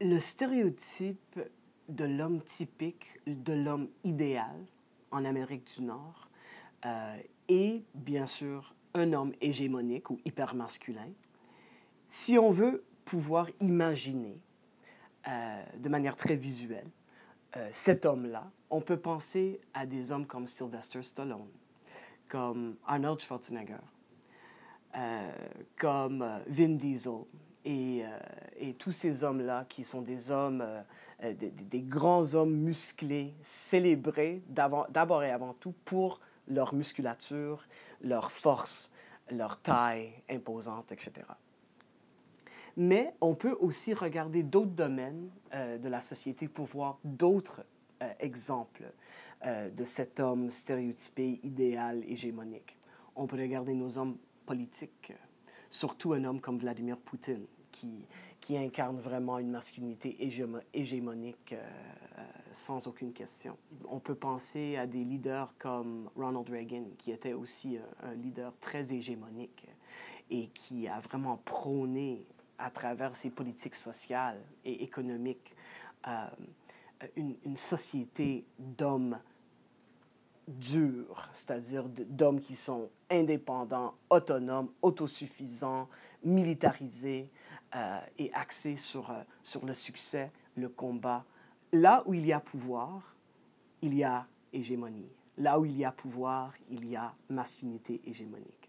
Le stéréotype de l'homme typique, de l'homme idéal en Amérique du Nord est bien sûr un homme hégémonique ou hypermasculin. Si on veut pouvoir imaginer de manière très visuelle cet homme-là, on peut penser à des hommes comme Sylvester Stallone, comme Arnold Schwarzenegger, comme Vin Diesel et tous ces hommes-là qui sont des hommes, des grands hommes musclés, célébrés d'abord et avant tout pour leur musculature, leur force, leur taille imposante, etc. Mais on peut aussi regarder d'autres domaines de la société pour voir d'autres exemples de cet homme stéréotypé, idéal, hégémonique. On peut regarder nos hommes politiques, surtout un homme comme Vladimir Poutine, qui incarne vraiment une masculinité hégémonique sans aucune question. On peut penser à des leaders comme Ronald Reagan, qui était aussi un leader très hégémonique et qui a vraiment prôné à travers ses politiques sociales et économiques une société d'hommes durs, c'est-à-dire d'hommes qui sont indépendants, autonomes, autosuffisants, militarisés et axés sur le succès, le combat. Là où il y a pouvoir, il y a hégémonie. Là où il y a pouvoir, il y a masculinité hégémonique.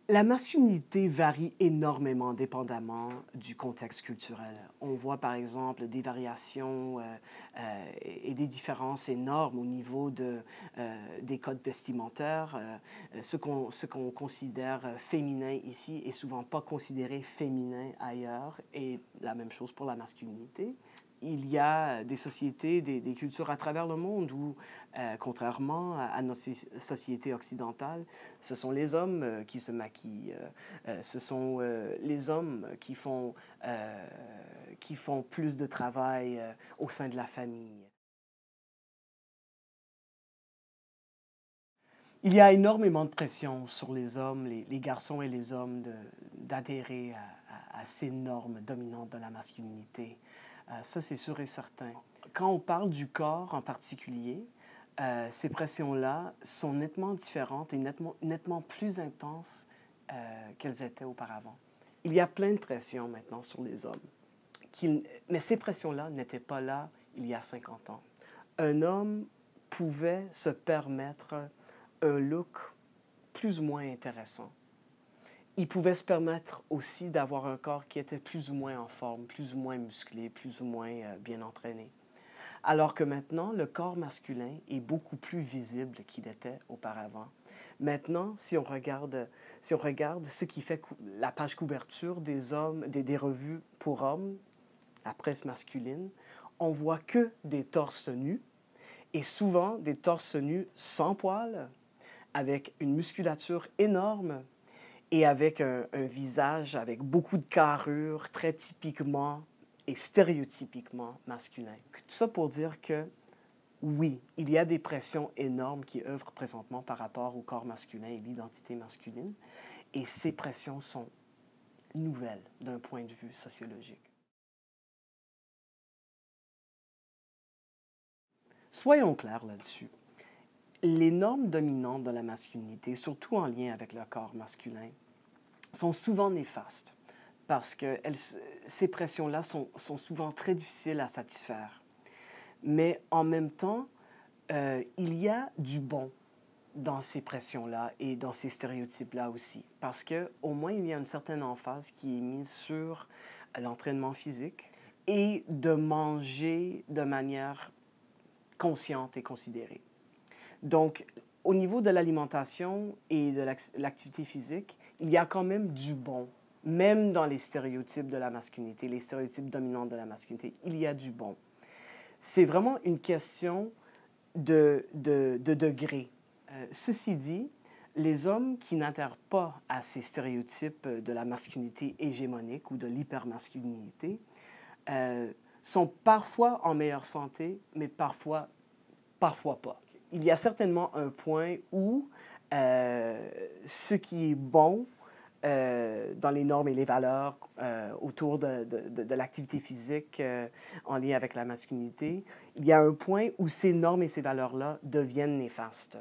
La masculinité varie énormément dépendamment du contexte culturel. On voit par exemple des variations et des différences énormes au niveau des codes vestimentaires. Ce qu'on considère féminin ici est souvent pas considéré féminin ailleurs, et la même chose pour la masculinité. Il y a des sociétés, des cultures à travers le monde où, contrairement à notre société occidentale, ce sont les hommes qui se maquillent, ce sont les hommes qui font plus de travail au sein de la famille. Il y a énormément de pression sur les hommes, les garçons et les hommes, d'adhérer à ces normes dominantes de la masculinité. Ça, c'est sûr et certain. Quand on parle du corps en particulier, ces pressions-là sont nettement différentes et nettement plus intenses qu'elles étaient auparavant. Il y a plein de pressions maintenant sur les hommes, mais ces pressions-là n'étaient pas là il y a 50 ans. Un homme pouvait se permettre un look plus ou moins intéressant. Il pouvait se permettre aussi d'avoir un corps qui était plus ou moins en forme, plus ou moins musclé, plus ou moins bien entraîné. Alors que maintenant, le corps masculin est beaucoup plus visible qu'il était auparavant. Maintenant, si on regarde ce qui fait la page couverture des revues pour hommes, la presse masculine, on voit que des torses nus, et souvent des torses nus sans poils, avec une musculature énorme et avec un visage avec beaucoup de carrure, très typiquement et stéréotypiquement masculin. Tout ça pour dire que, oui, il y a des pressions énormes qui œuvrent présentement par rapport au corps masculin et l'identité masculine, et ces pressions sont nouvelles d'un point de vue sociologique. Soyons clairs là-dessus. Les normes dominantes de la masculinité, surtout en lien avec le corps masculin, sont souvent néfastes parce que ces pressions-là sont souvent très difficiles à satisfaire. Mais en même temps, il y a du bon dans ces pressions-là et dans ces stéréotypes-là aussi, parce qu'au moins il y a une certaine emphase qui est mise sur l'entraînement physique et de manger de manière consciente et considérée. Donc, au niveau de l'alimentation et de l'activité physique, il y a quand même du bon. Même dans les stéréotypes de la masculinité, les stéréotypes dominants de la masculinité, il y a du bon. C'est vraiment une question de degré. Ceci dit, les hommes qui n'adhèrent pas à ces stéréotypes de la masculinité hégémonique ou de l'hypermasculinité sont parfois en meilleure santé, mais parfois pas. Il y a certainement un point où ce qui est bon dans les normes et les valeurs autour de l'activité physique en lien avec la masculinité, il y a un point où ces normes et ces valeurs-là deviennent néfastes.